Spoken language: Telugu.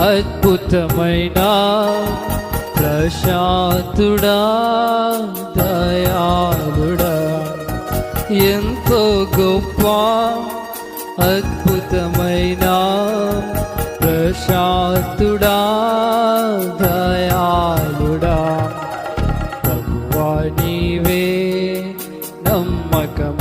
అద్భుతమైన ప్రశాంతుడా దయాళుడా, ఎంతో గొప్ప అద్భుతమైన ప్రశాంతుడా దయాళుడా, ప్రభువా నీవే నమ్మకం